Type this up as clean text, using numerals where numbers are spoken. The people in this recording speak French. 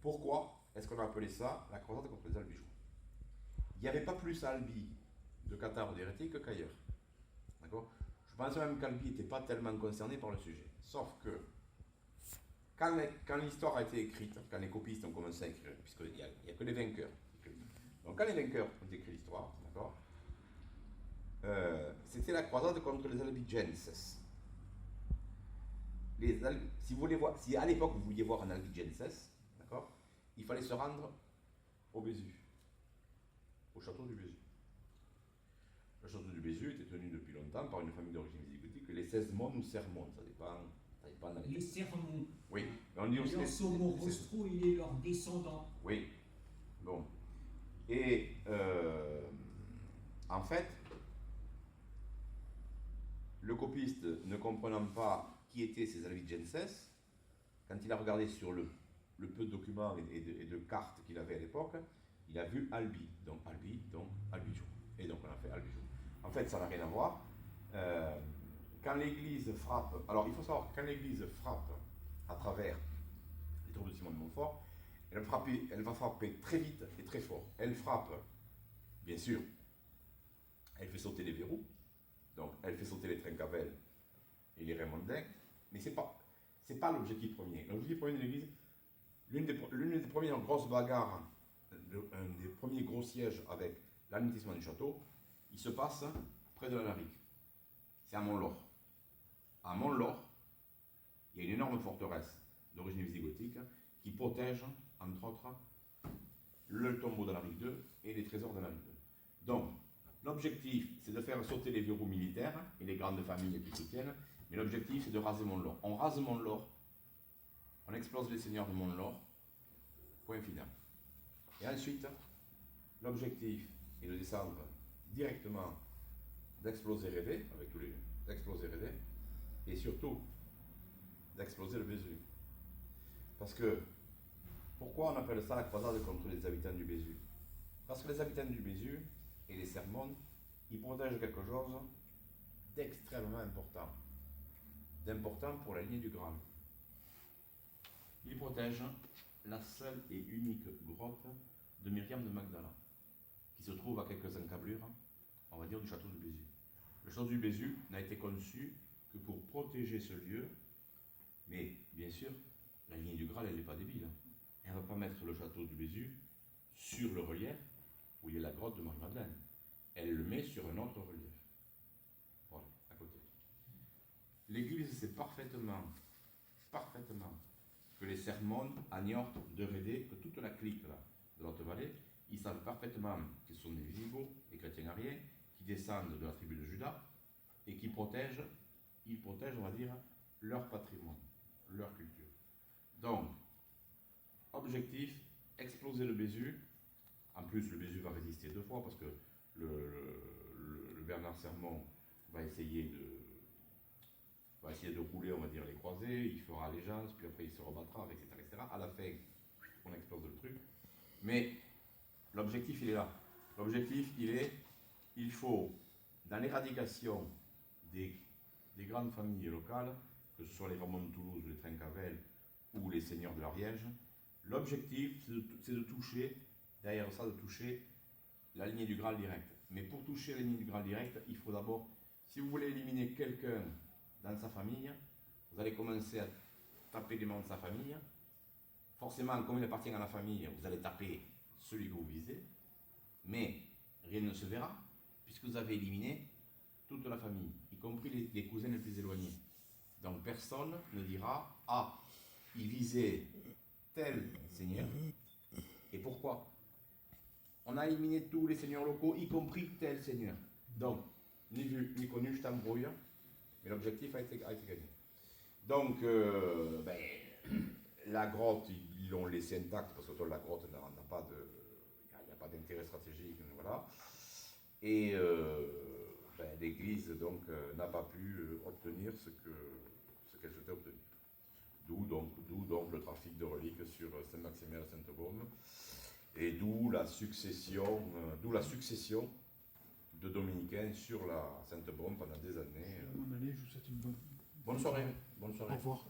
Pourquoi est-ce qu'on a appelé ça la croisade contre les albigeois? Il n'y avait pas plus à Albi de cathares ou d'hérétiques qu'ailleurs. D'accord? Je pense même qu'Albi n'était pas tellement concerné par le sujet. Sauf que, quand l'histoire a été écrite, quand les copistes ont commencé à écrire, puisqu'il n'y a que les vainqueurs. Donc quand les vainqueurs ont écrit l'histoire, d'accord, c'était la croisade contre les albigenses. Si vous voulez voir, si à l'époque vous vouliez voir un albigenses, d'accord, il fallait se rendre au Bézu, au château du Bézu. Le château du Bézu était tenu depuis longtemps par une famille d'origine visigothique, les 16 Sermons ou Sermons, ça dépend Les Sermons. Oui, mais on dit aussi les Sommo-Rostro, il est leur descendant. Oui, bon. Et en fait, le copiste, ne comprenant pas qui étaient ces albigenses, quand il a regardé sur le peu de documents et de cartes qu'il avait à l'époque, il a vu Albi, donc Albigeois. Et donc on a fait Albigeois. En fait, ça n'a rien à voir. Quand l'Église frappe, alors il faut savoir, quand l'Église frappe à travers les troupes de Simon de Montfort, elle va frapper très vite et très fort. Elle frappe, bien sûr, elle fait sauter les verrous, donc elle fait sauter les Trincavel et les Raymondins, mais ce n'est pas l'objectif premier. L'objectif premier de l'Église, l'une des premières grosses bagarres, un des premiers gros sièges avec l'anéantissement du château, il se passe près de la Larique. C'est à Mont-Laur. À Mont-Laur, il y a une énorme forteresse d'origine visigothique qui protège, entre autres, le tombeau de Larique II et les trésors de Larique II. Donc, l'objectif, c'est de faire sauter les verrous militaires et les grandes familles qui soutiennent, mais l'objectif, c'est de raser Mont-Laur. On rase Mont-Laur, on explose les seigneurs de Mont-Laur, point final. Et ensuite, l'objectif est de descendre directement d'exploser Révé, avec tous les d'exploser Révé, et surtout d'exploser le Bézu. Parce que, pourquoi on appelle ça la croisade contre les habitants du Bézu? Parce que les habitants du Bézu et les Sermons, ils protègent quelque chose d'extrêmement important. D'important pour la lignée du Graal. Ils protègent la seule et unique grotte de Myriam de Magdala, qui se trouve à quelques encablures, on va dire, du château du Bézu. Le château du Bézu n'a été conçu que pour protéger ce lieu, mais bien sûr, la lignée du Graal, elle n'est pas débile. Elle ne va pas mettre le château du Bézu sur le relief où il y a la grotte de Marie-Madeleine. Elle le met sur un autre relief. Voilà, à côté. L'Église sait parfaitement que les Sermons, Agnorte, de Rédé, que toute la clique là, de l'Haute-Vallée, ils savent parfaitement qu'ils sont des Visigoths, des chrétiens ariens, qui descendent de la tribu de Juda et qui protègent, on va dire, leur patrimoine, leur culture. Donc, objectif, exploser le Bézu. En plus, le Bézu va résister 2 fois parce que le Bernard Sermon va essayer de rouler, on va dire, les croisés, il fera allégeance, puis après il se rebattra, etc., etc. À la fin, on explose le truc. Mais l'objectif, il est là. L'objectif, il faut, dans l'éradication des grandes familles locales, que ce soit les Vermont de Toulouse, les Trincavel ou les seigneurs de l'Ariège, l'objectif, c'est de toucher, derrière ça, de toucher la lignée du Graal direct. Mais pour toucher la lignée du Graal direct, il faut d'abord, si vous voulez éliminer quelqu'un dans sa famille, vous allez commencer à taper les membres de sa famille. Forcément, comme il appartient à la famille, vous allez taper celui que vous visez, mais rien ne se verra, puisque vous avez éliminé toute la famille, y compris les cousins les plus éloignés. Donc personne ne dira « Ah, il visait tel seigneur, et pourquoi ?» On a éliminé tous les seigneurs locaux, y compris tel seigneur. Donc, ni vu, ni connu, je t'embrouille, mais l'objectif a été gagné. Donc, la grotte, ils l'ont laissée intacte, parce que la grotte n'a pas il n'y a pas d'intérêt stratégique, voilà. Et l'Église, donc, n'a pas pu obtenir ce qu'elle souhaitait obtenir. D'où donc le trafic de reliques sur Saint-Maximin et Sainte-Baume, et d'où la succession de dominicains sur la Sainte-Baume pendant des années. Bonne année, je vous souhaite une bonne Bonne soirée. Bonne soirée. Au revoir.